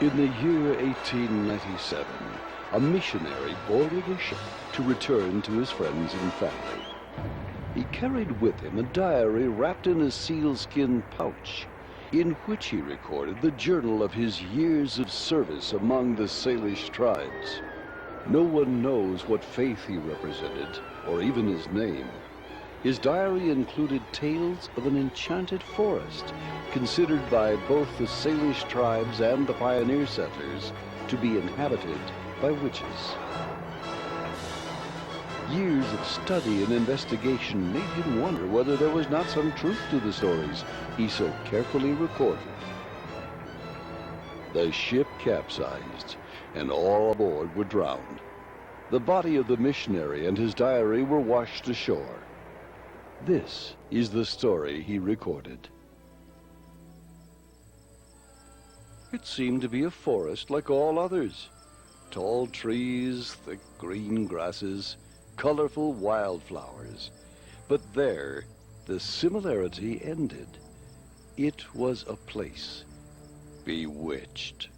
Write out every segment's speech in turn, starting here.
In the year 1897, a missionary boarded a ship to return to his friends and family. He carried with him a diary wrapped in a sealskin pouch, in which he recorded the journal of his years of service among the Salish tribes. No one knows what faith he represented, or even his name. His diary included tales of an enchanted forest, considered by both the Salish tribes and the pioneer settlers to be inhabited by witches. Years of study and investigation made him wonder whether there was not some truth to the stories he so carefully recorded. The ship capsized, and all aboard were drowned. The body of the missionary and his diary were washed ashore. This is the story he recorded. It seemed to be a forest like all others. Tall trees, thick green grasses, colorful wildflowers. But there, the similarity ended. It was a place bewitched.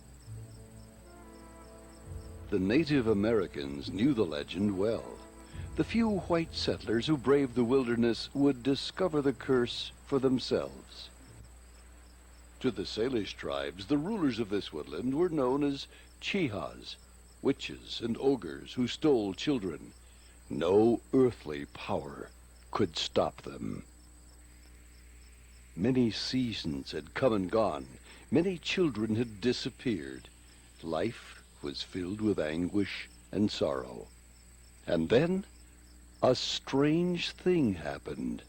The Native Americans knew the legend well. The few white settlers who braved the wilderness would discover the curse for themselves. To the Salish tribes, the rulers of this woodland were known as Chihas, witches and ogres who stole children. No earthly power could stop them. Many seasons had come and gone. Many children had disappeared. Life was filled with anguish and sorrow. And then, a strange thing happened.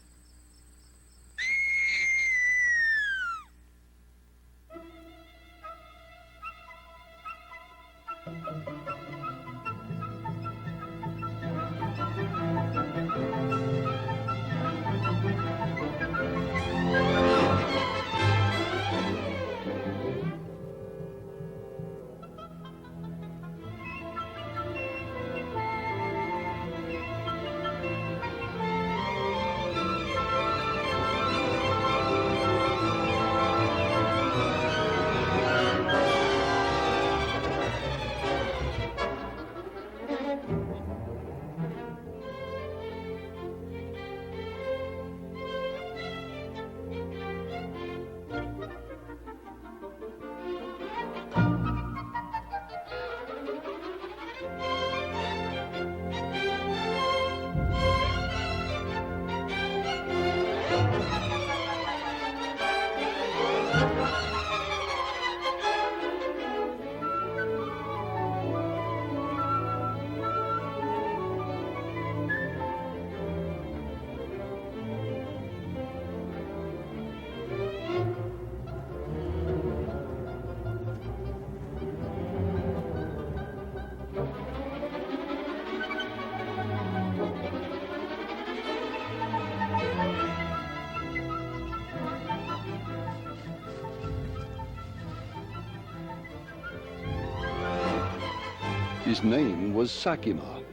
His name was Sakima,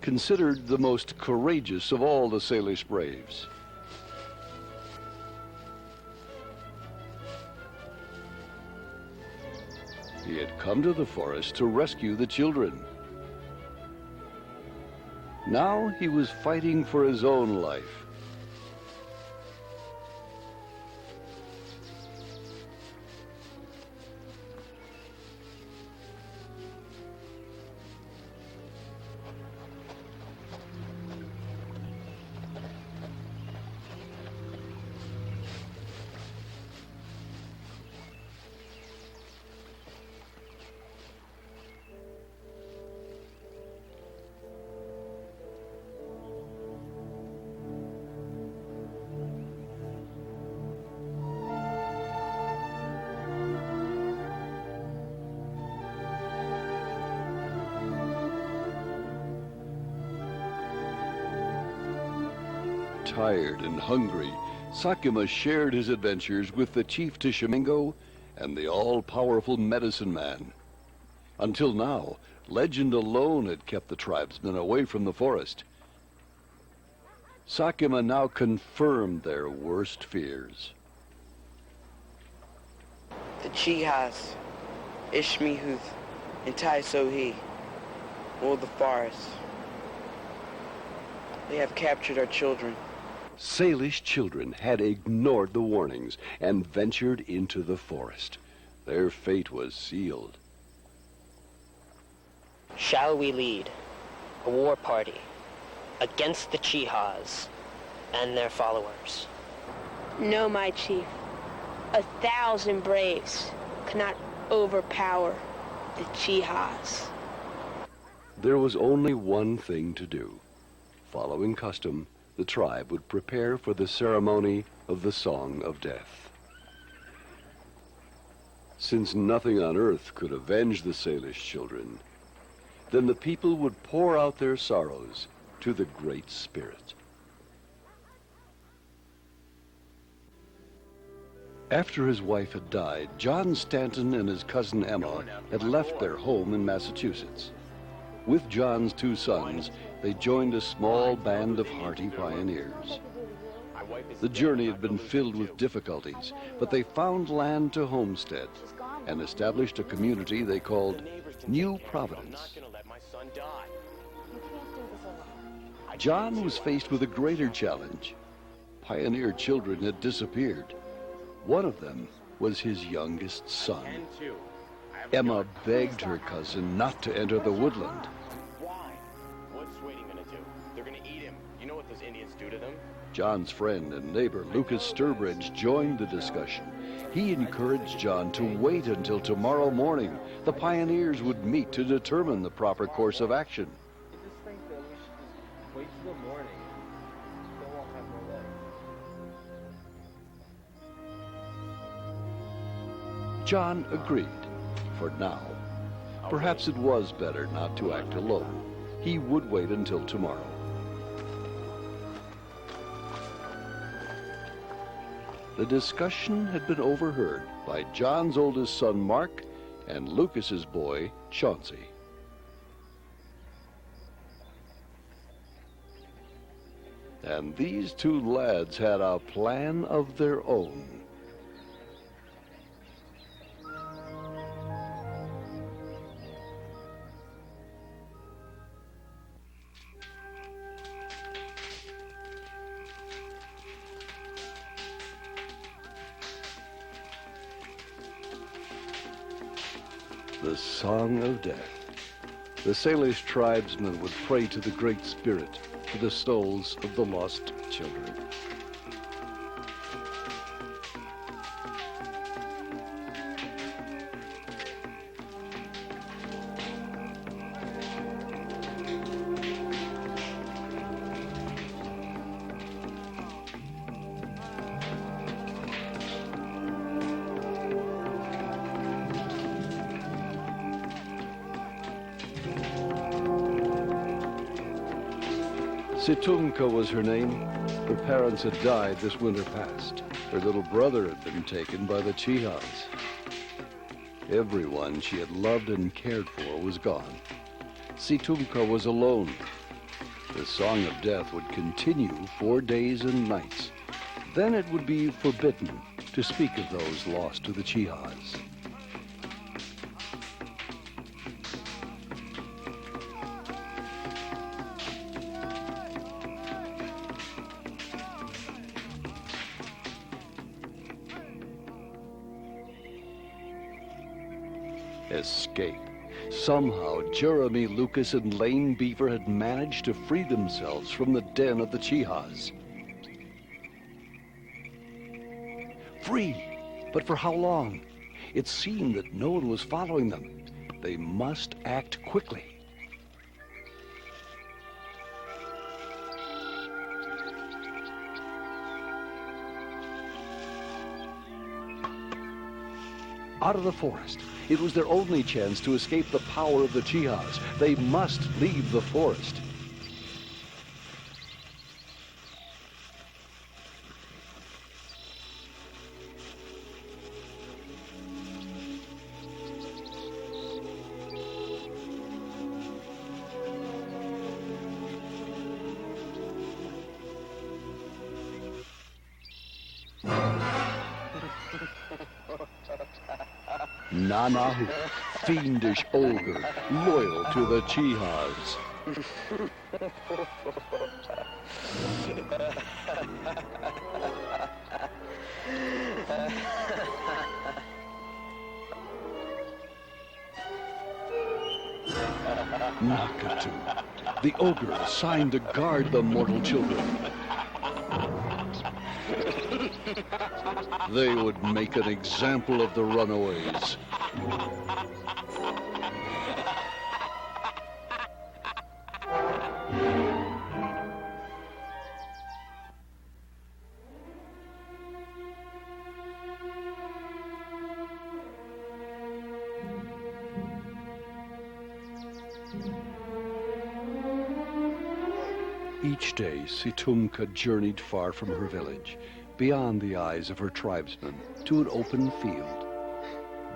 considered the most courageous of all the Salish braves. He had come to the forest to rescue the children. Now he was fighting for his own life. Tired and hungry, Sakima shared his adventures with the chief Tishomingo and the all-powerful medicine man. Until now, legend alone had kept the tribesmen away from the forest. Sakima now confirmed their worst fears. The Chihas, Ishmihuth, and Taisohi rule the forest. They have captured our children. Salish children had ignored the warnings and ventured into the forest. Their fate was sealed. Shall we lead a war party against the Chihas and their followers? No, my chief. 1,000 braves cannot overpower the Chihas. There was only one thing to do. Following custom, the tribe would prepare for the ceremony of the Song of Death. Since nothing on earth could avenge the Salish children, then the people would pour out their sorrows to the Great Spirit. After his wife had died, John Stanton and his cousin Emma had left their home in Massachusetts. With John's 2 sons, they joined a small band of hardy pioneers. The journey had been filled with difficulties, but they found land to homestead and established a community they called New Providence. John was faced with a greater challenge. Pioneer children had disappeared. One of them was his youngest son. Emma begged her cousin not to enter the woodland. Why? What's Sweetie gonna do? They're gonna eat him. You know what those Indians do to them? John's friend and neighbor, Lucas Sturbridge, joined the discussion. He encouraged John to wait until tomorrow morning. The pioneers would meet to determine the proper course of action. I just think that we should just wait till the morning. They won't have no legs. John agreed, for now. Perhaps it was better not to act alone. He would wait until tomorrow. The discussion had been overheard by John's oldest son, Mark, and Lucas's boy, Chauncey. And these 2 lads had a plan of their own. The Song of Death. The Salish tribesmen would pray to the Great Spirit for the souls of the lost children. Situmka was her name. Her parents had died this winter past. Her little brother had been taken by the Chihas. Everyone she had loved and cared for was gone. Situmka was alone. The song of death would continue 4 days and nights. Then it would be forbidden to speak of those lost to the Chihas. Escape. Somehow, Jeremy, Lucas, and Lane Beaver had managed to free themselves from the den of the Chihas. Free! But for how long? It seemed that no one was following them. They must act quickly. Out of the forest. It was their only chance to escape the power of the Chihas. They must leave the forest. Nanahu, fiendish ogre, loyal to the Chihas. Nakatu, the ogre assigned to guard the mortal children. They would make an example of the runaways. Each day, Situmka journeyed far from her village, beyond the eyes of her tribesmen, to an open field.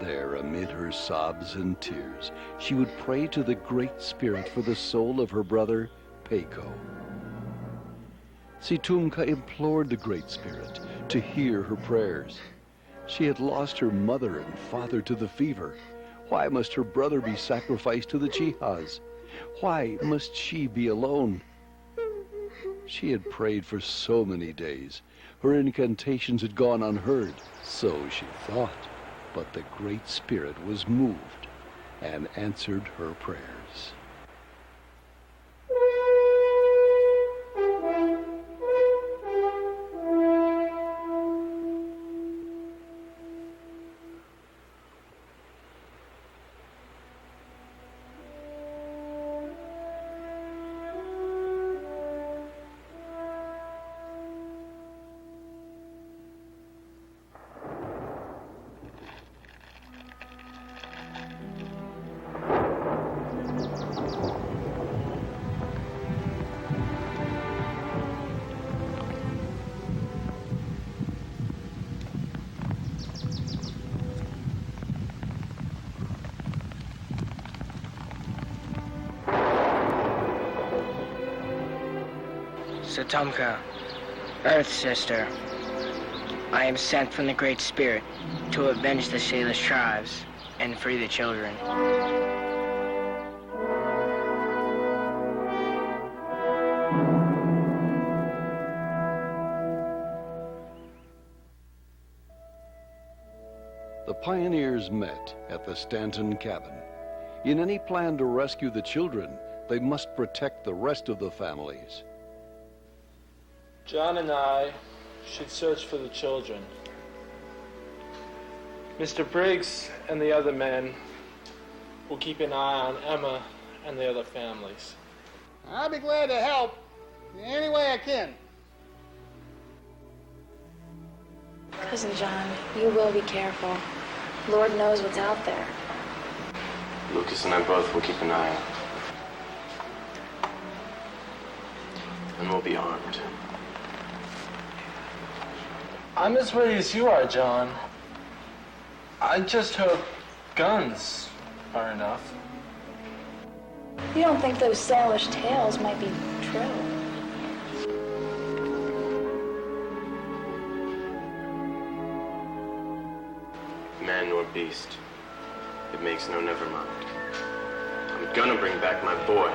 There, amid her sobs and tears, she would pray to the Great Spirit for the soul of her brother, Peiko. Situmka implored the Great Spirit to hear her prayers. She had lost her mother and father to the fever. Why must her brother be sacrificed to the Chihas? Why must she be alone? She had prayed for so many days. Her incantations had gone unheard, so she thought. But the Great Spirit was moved and answered her prayers. Situmka, Earth Sister, I am sent from the Great Spirit to avenge the Salish tribes and free the children. The pioneers met at the Stanton cabin. In any plan to rescue the children, they must protect the rest of the families. John and I should search for the children. Mr. Briggs and the other men will keep an eye on Emma and the other families. I'll be glad to help in any way I can. Cousin John, you will be careful. Lord knows what's out there. Lucas and I both will keep an eye out. And we'll be armed. I'm as ready as you are, John. I just hope guns are enough. You don't think those sailors' tales might be true? Man nor beast, it makes no never mind. I'm gonna bring back my boy.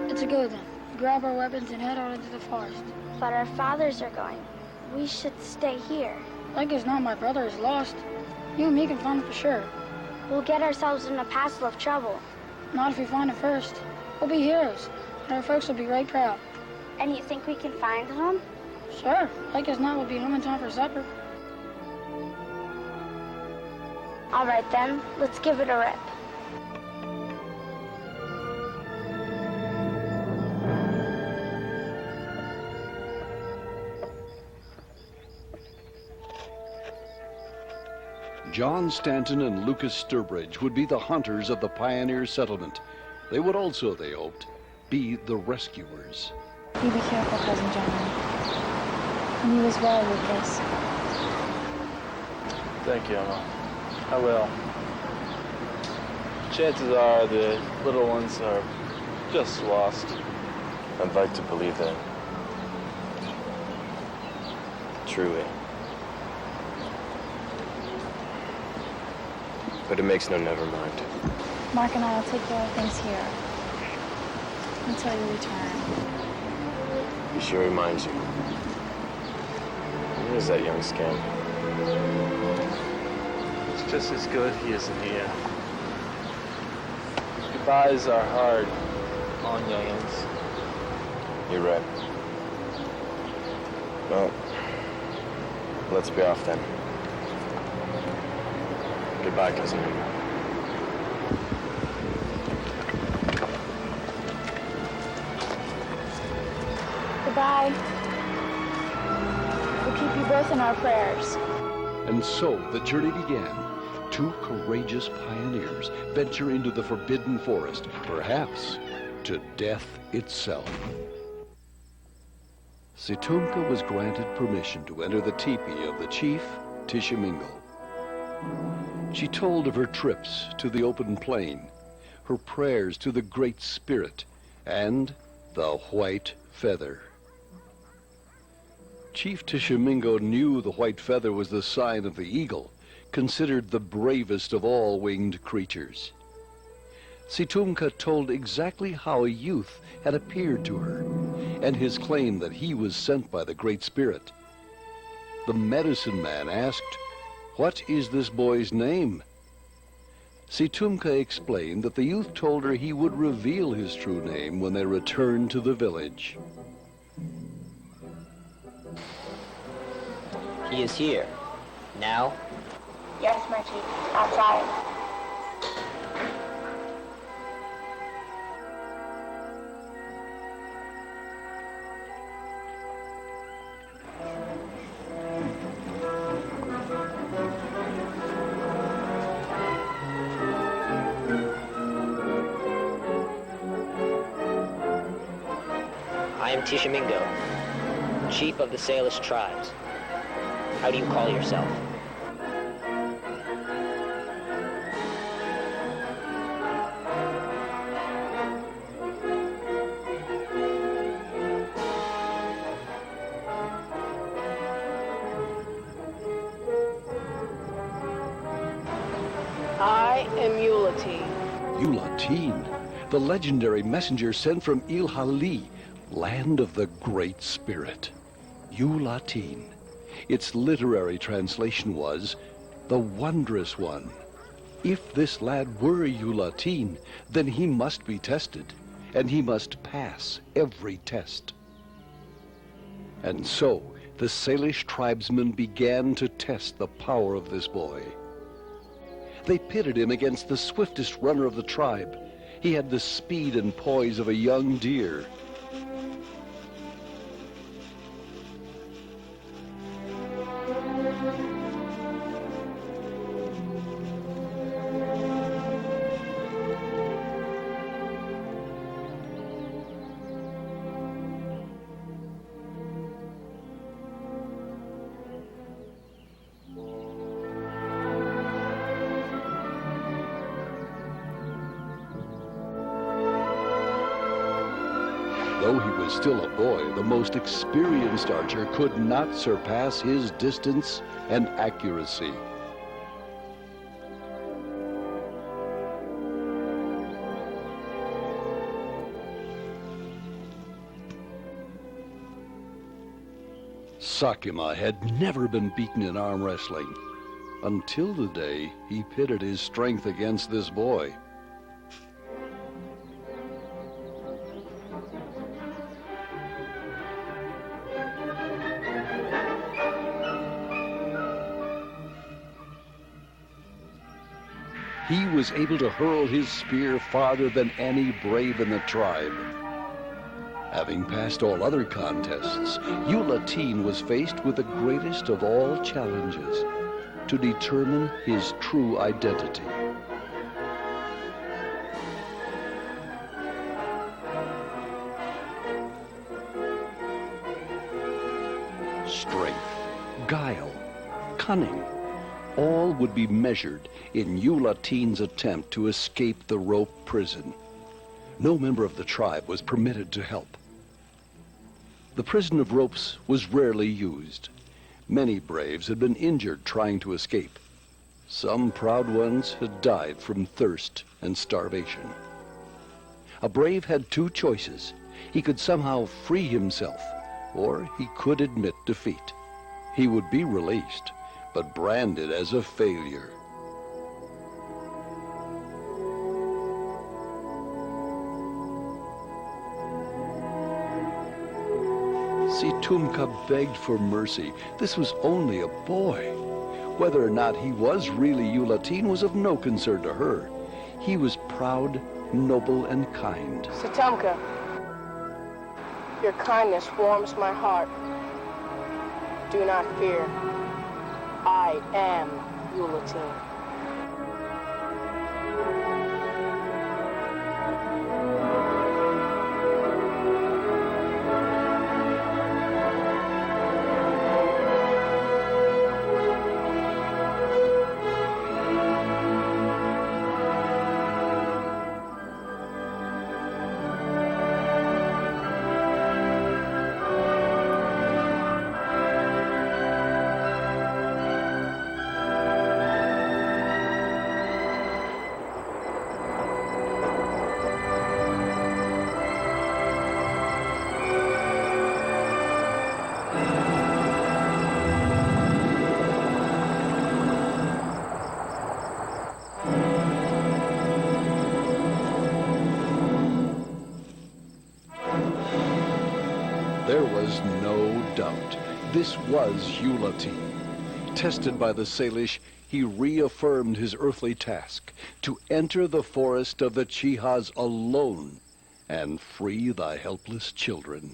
Let's go then. Grab our weapons and head out into the forest. But our fathers are going. We should stay here. Like as not, my brother is lost. You and me can find him for sure. We'll get ourselves in a passel of trouble. Not if we find him first. We'll be heroes, and our folks will be right proud. And you think we can find him? Sure. Like as not, we'll be home in time for supper. All right then, let's give it a rip. John Stanton and Lucas Sturbridge would be the hunters of the pioneer settlement. They would also, they hoped, be the rescuers. You be careful, Cousin John. And you as well, Lucas. Thank you, Emma. I will. Chances are the little ones are just lost. I'd like to believe that. Truly. But it makes no never mind. Mark and I will take care of things here until you return. He sure reminds you. Where is that young scamp? It's just as good he isn't here. Goodbyes are hard on youngins. You're right. Well, let's be off then. Goodbye, Cousin Emma. Goodbye. We'll keep you both in our prayers. And so the journey began. Two courageous pioneers venture into the forbidden forest, perhaps to death itself. Situmka was granted permission to enter the teepee of the chief, Tishomingo. She told of her trips to the open plain, her prayers to the Great Spirit, and the white feather. Chief Tishomingo knew the white feather was the sign of the eagle, considered the bravest of all winged creatures. Situmka told exactly how a youth had appeared to her, and his claim that he was sent by the Great Spirit. The medicine man asked, "What is this boy's name?" Situmka explained that the youth told her he would reveal his true name when they returned to the village. He is here. Now? Yes, my chief. Outside. I am Tishomingo, chief of the Salish tribes. How do you call yourself? I am Eulatine. Eulatine, the legendary messenger sent from Ilhali, land of the Great Spirit. Eulatine. Its literary translation was the Wondrous One. If this lad were a Ulateen, then he must be tested, and he must pass every test. And so, the Salish tribesmen began to test the power of this boy. They pitted him against the swiftest runner of the tribe. He had the speed and poise of a young deer. Though he was still a boy, the most experienced archer could not surpass his distance and accuracy. Sakima had never been beaten in arm wrestling, until the day he pitted his strength against this boy. He was able to hurl his spear farther than any brave in the tribe. Having passed all other contests, Ulateen was faced with the greatest of all challenges, to determine his true identity. Strength, guile, cunning, all would be measured in Ulateen's attempt to escape the rope prison. No member of the tribe was permitted to help. The prison of ropes was rarely used. Many braves had been injured trying to escape. Some proud ones had died from thirst and starvation. A brave had two choices. He could somehow free himself, or he could admit defeat. He would be released, but branded as a failure. Situmka begged for mercy. This was only a boy. Whether or not he was really Ulateen was of no concern to her. He was proud, noble, and kind. Situmka, your kindness warms my heart. Do not fear. I am Ulateen. There was no doubt. This was Ulateen. Tested by the Salish, he reaffirmed his earthly task, to enter the forest of the Chihas alone and free thy helpless children.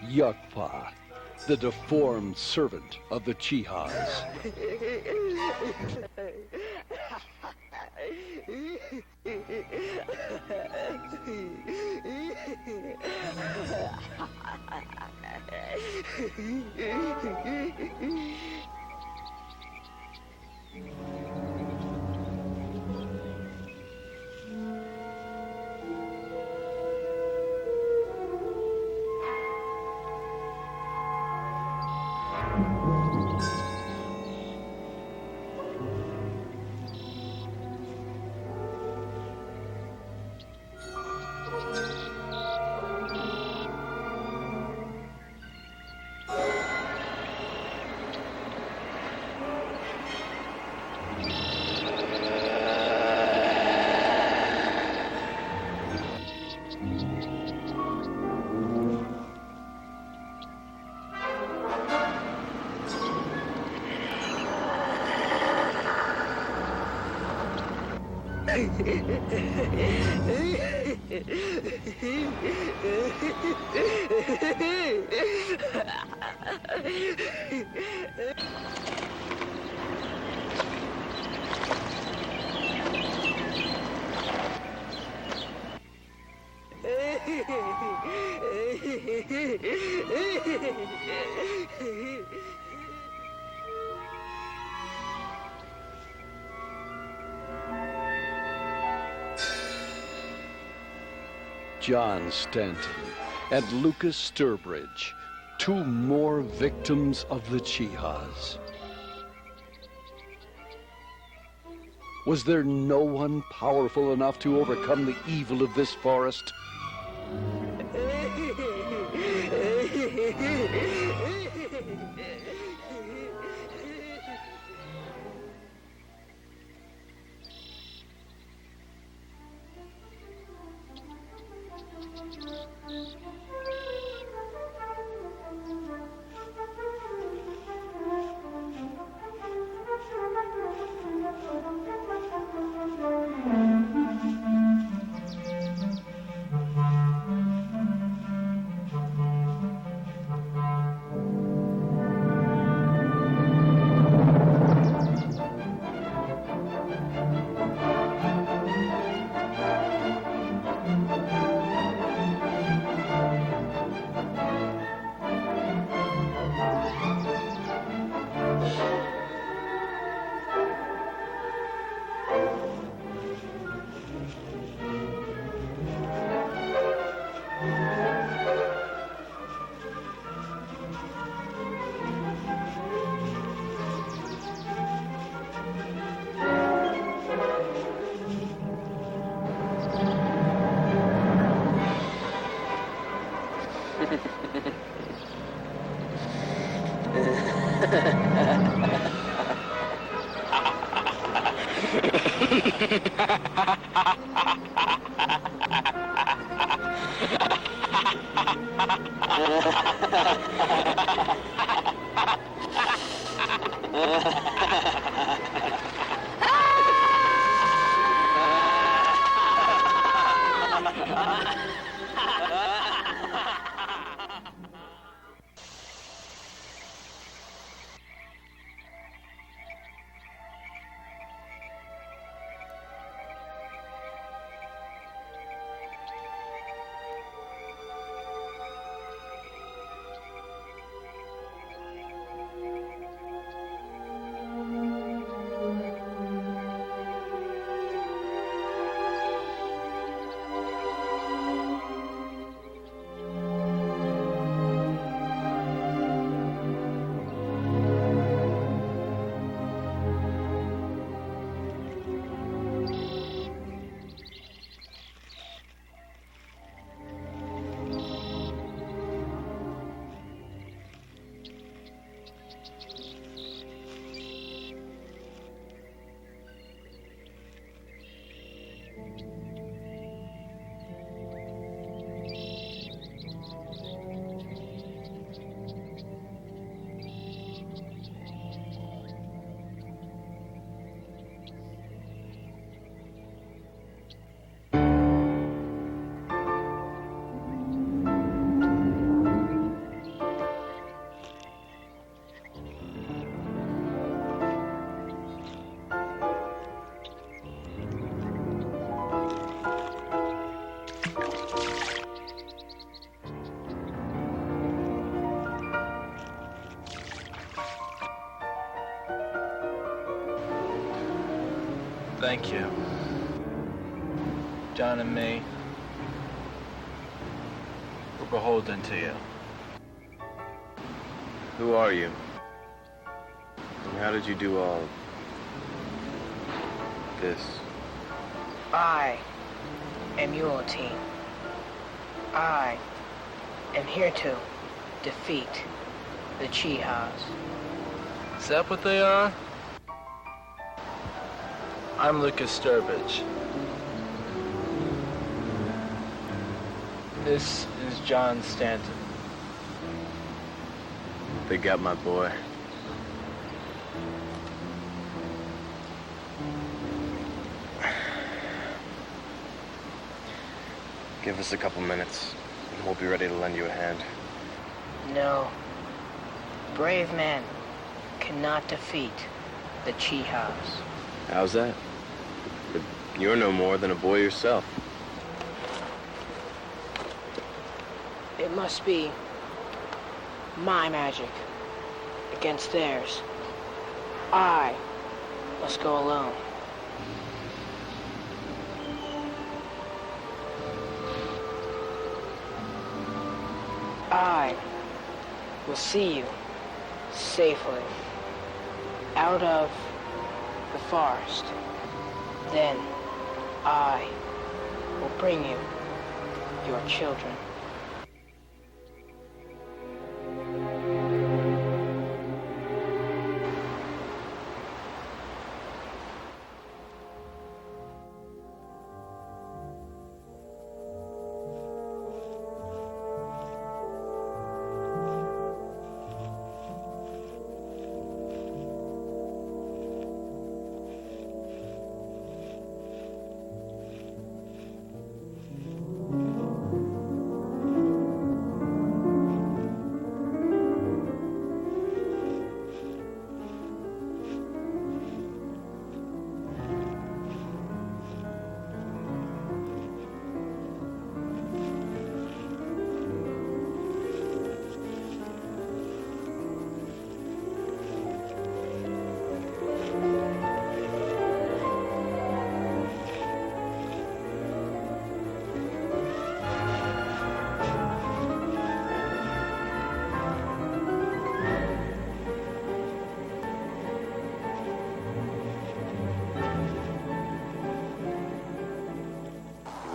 Yakpa, the deformed servant of the Chihas. John Stanton and Lucas Sturbridge, two more victims of the Chihas. Was there no one powerful enough to overcome the evil of this forest? Thank you. John and me, we're beholden to you. Who are you? And how did you do all this? I am Yuletine. I am here to defeat the Chihas. Is that what they are? I'm Lucas Sturbridge. This is John Stanton. They got my boy. Give us a couple minutes, and we'll be ready to lend you a hand. No. Brave men cannot defeat the Chihas. How's that? But you're no more than a boy yourself. It must be my magic against theirs. I must go alone. I will see you safely out of the forest. Then I will bring you your children.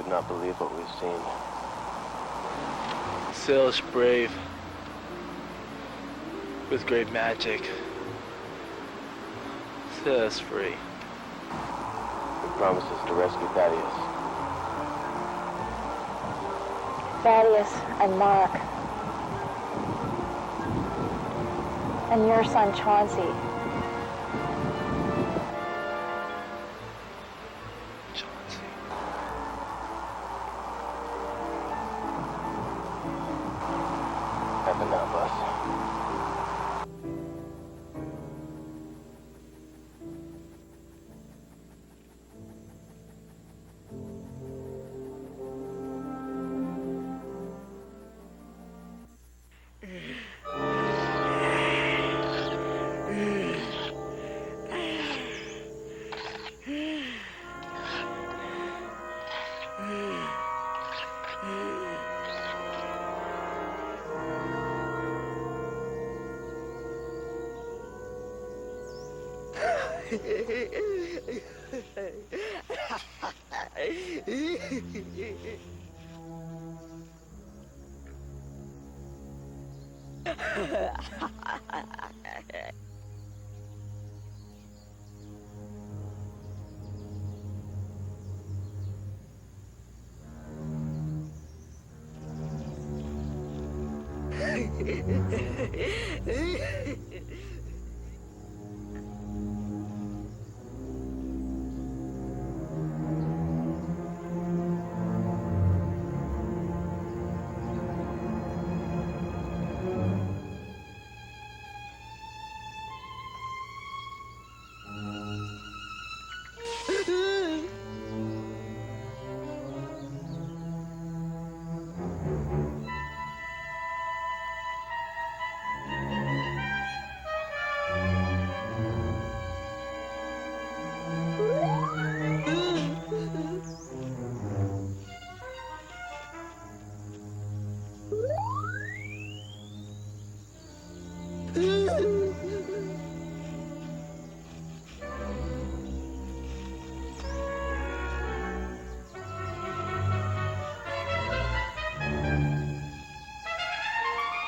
Not believe what we've seen. Sailors brave, with great magic, set us free. He promises to rescue Thaddeus. Thaddeus and Mark. And your son Chauncey. Heaven help us.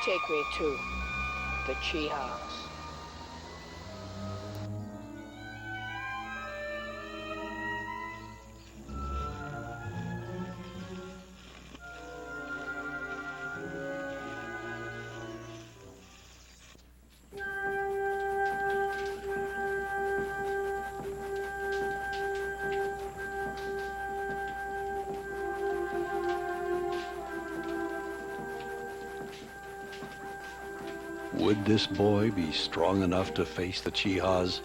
Take me to the Chihas. Would this boy be strong enough to face the Chihas?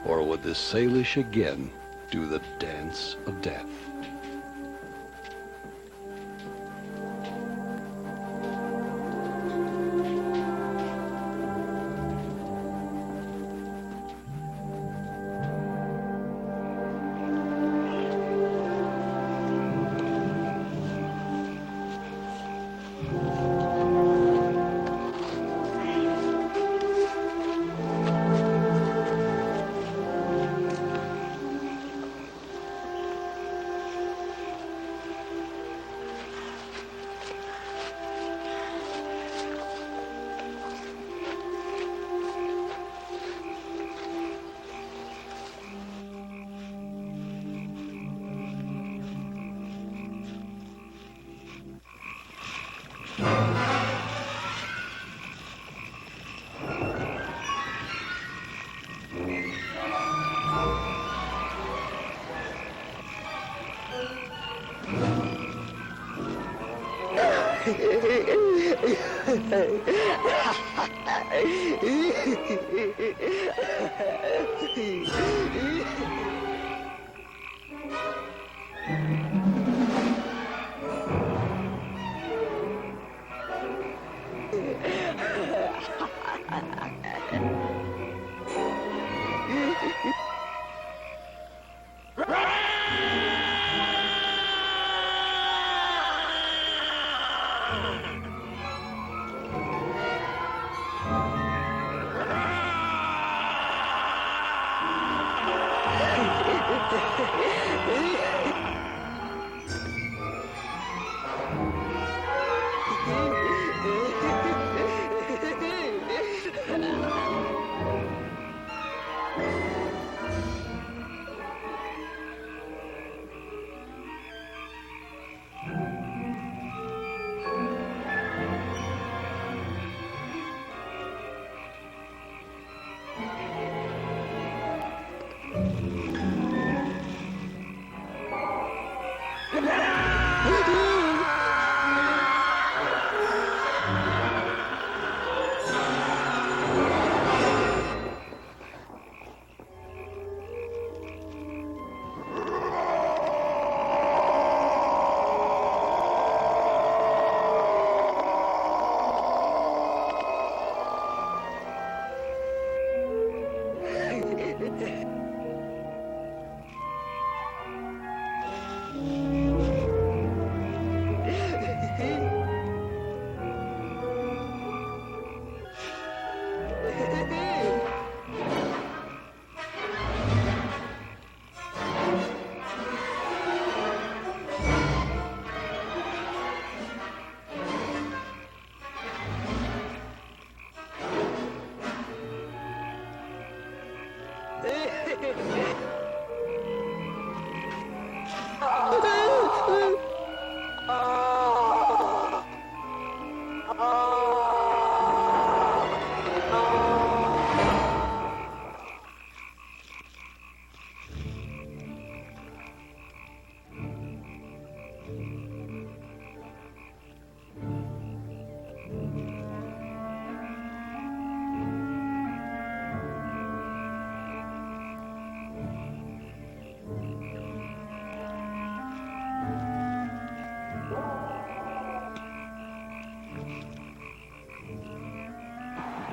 Or would the Salish again do the dance of death?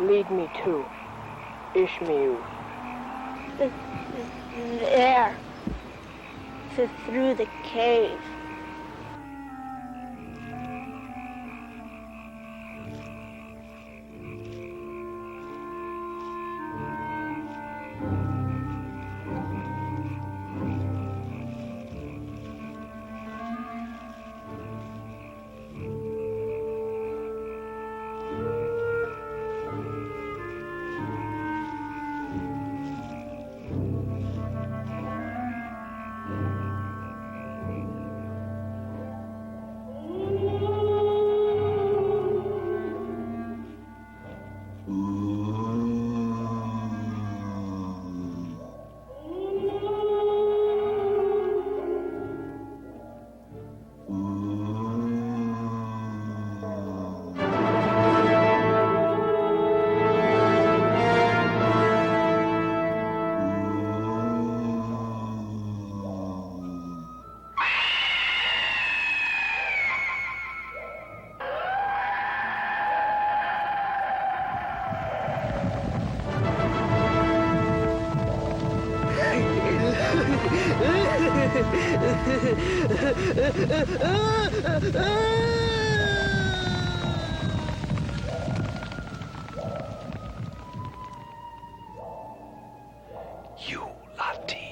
Lead me to Ishmael. There. Through the cave. You Latin.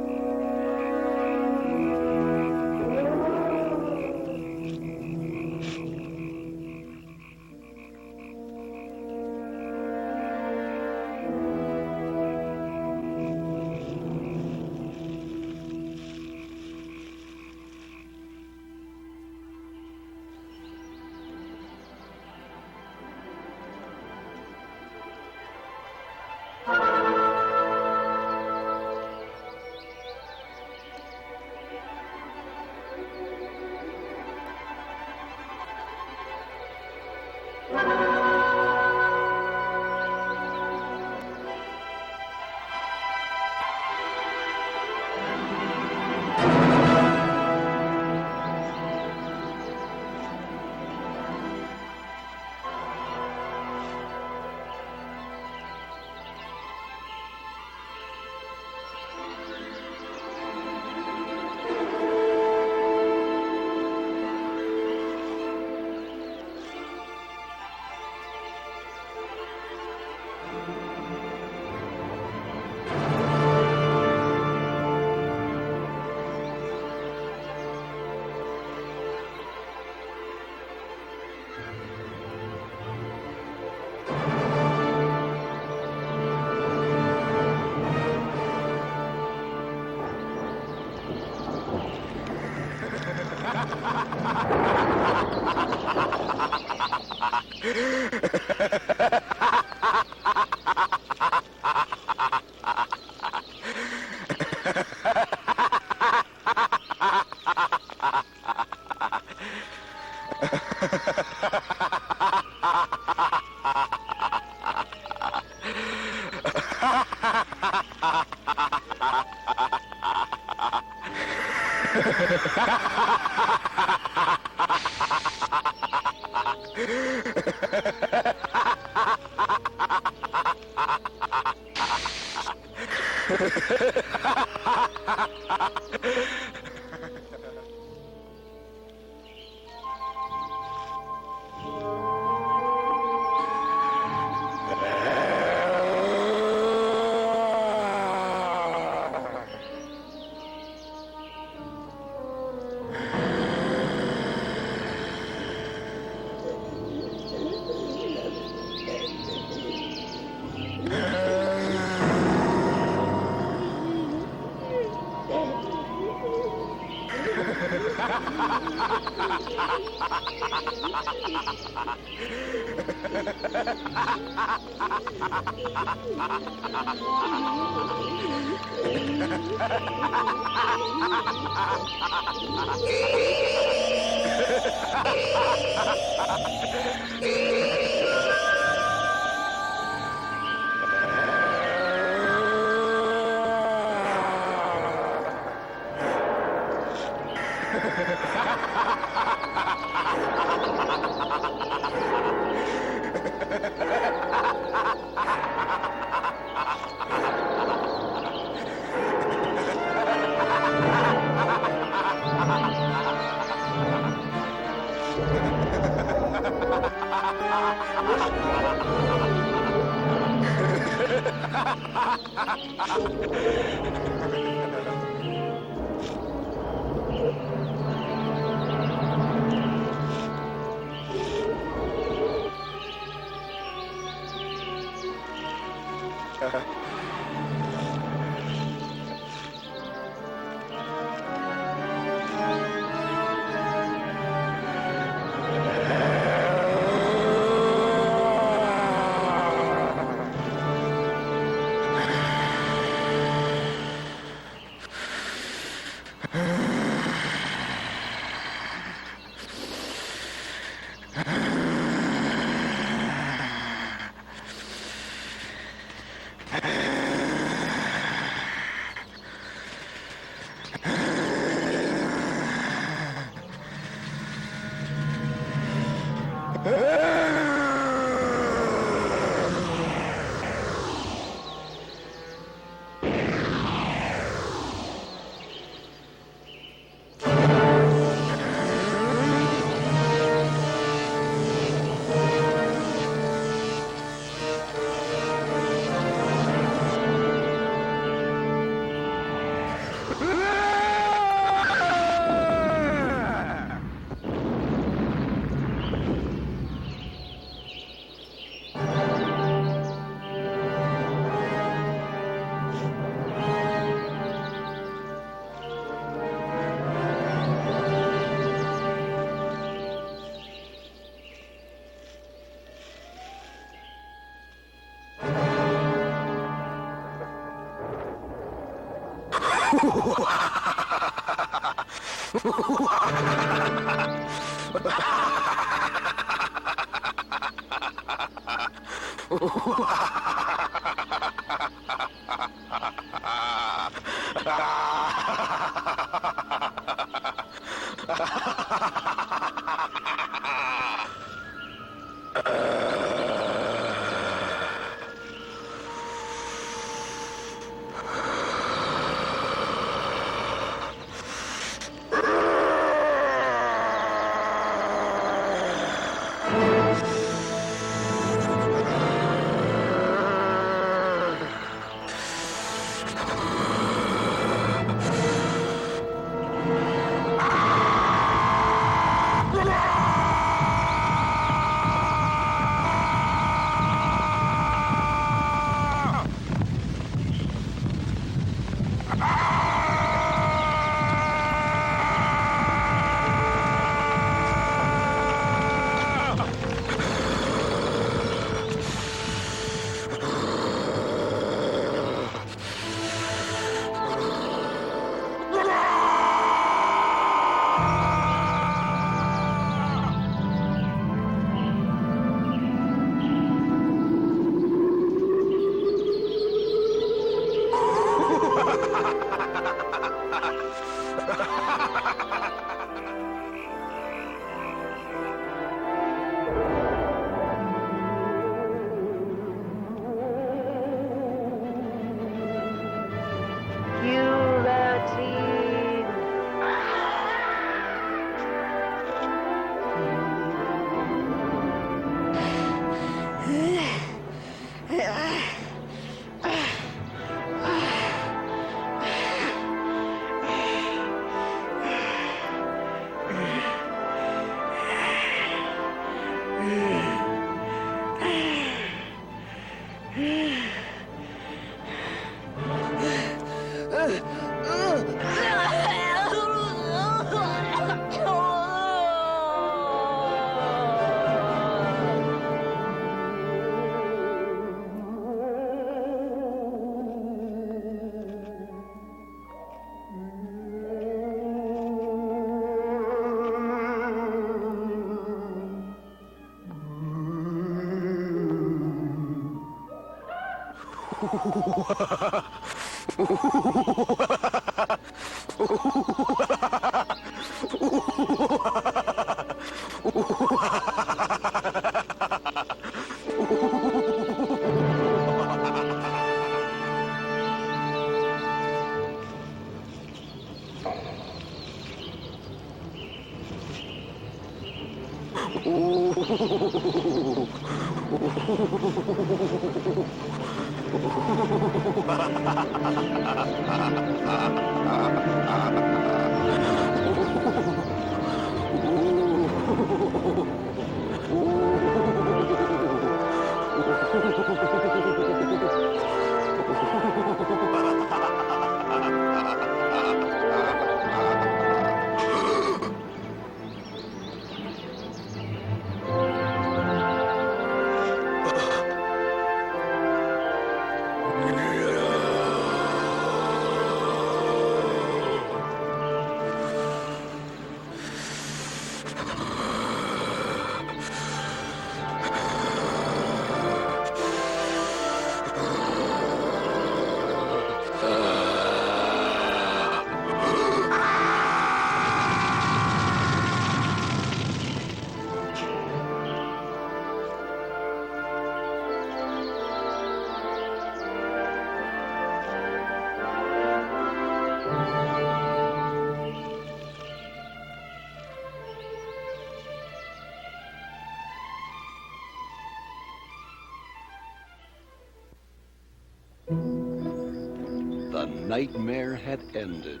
nightmare had ended.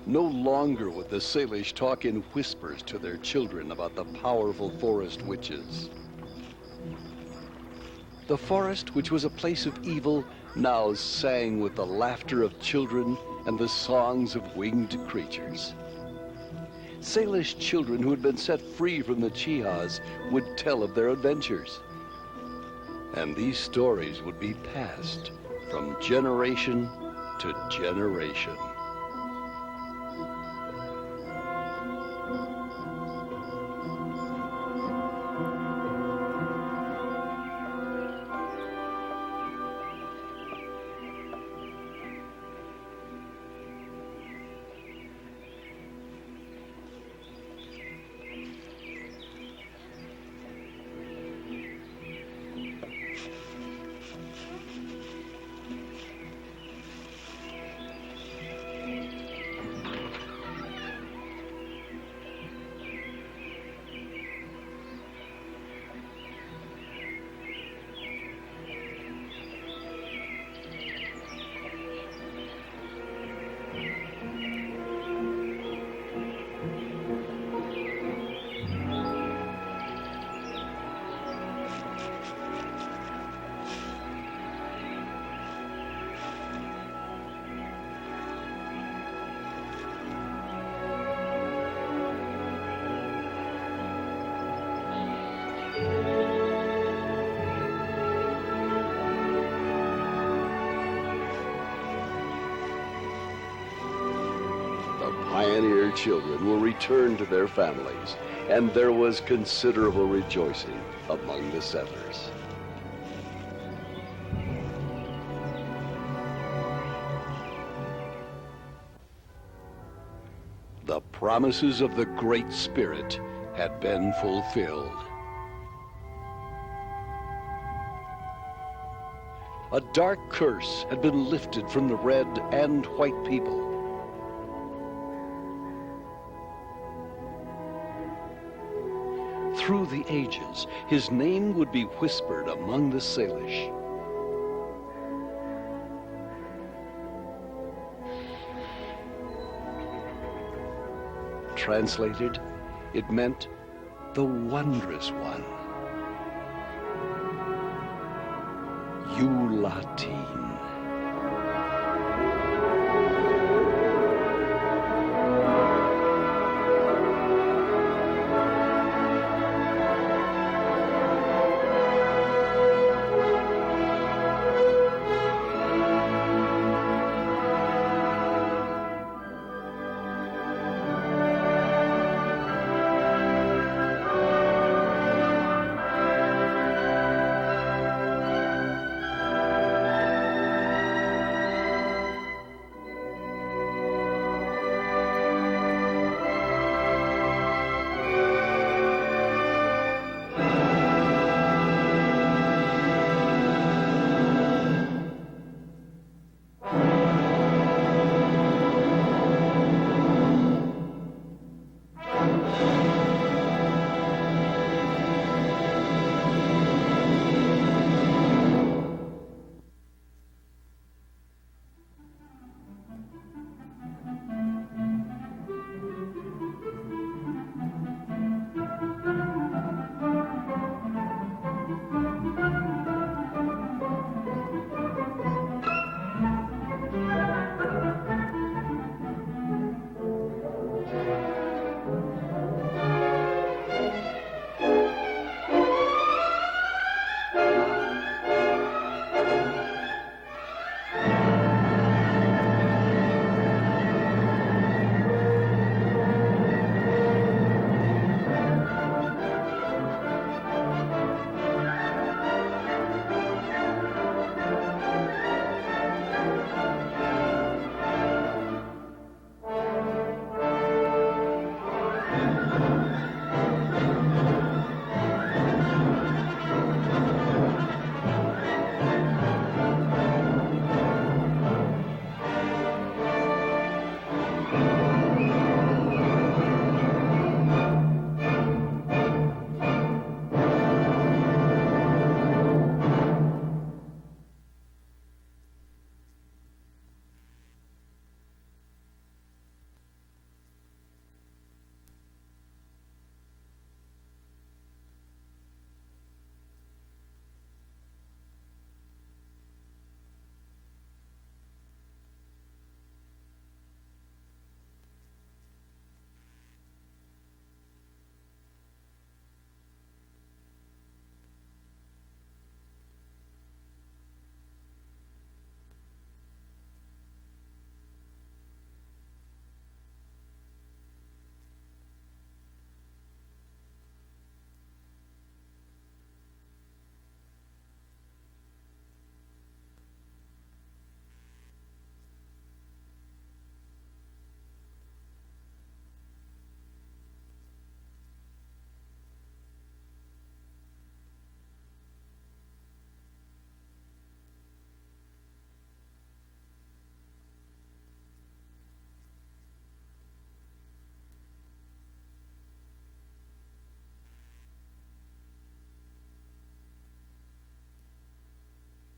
No longer would the Salish talk in whispers to their children about the powerful forest witches. The forest, which was a place of evil, now sang with the laughter of children and the songs of winged creatures. Salish children who had been set free from the Chihas would tell of their adventures. And these stories would be passed from generation to generation. Pioneer children were returned to their families, and there was considerable rejoicing among the settlers. The promises of the Great Spirit had been fulfilled. A dark curse had been lifted from the red and white people. Through the ages, his name would be whispered among the Salish. Translated, it meant the Wondrous One. Ulatin.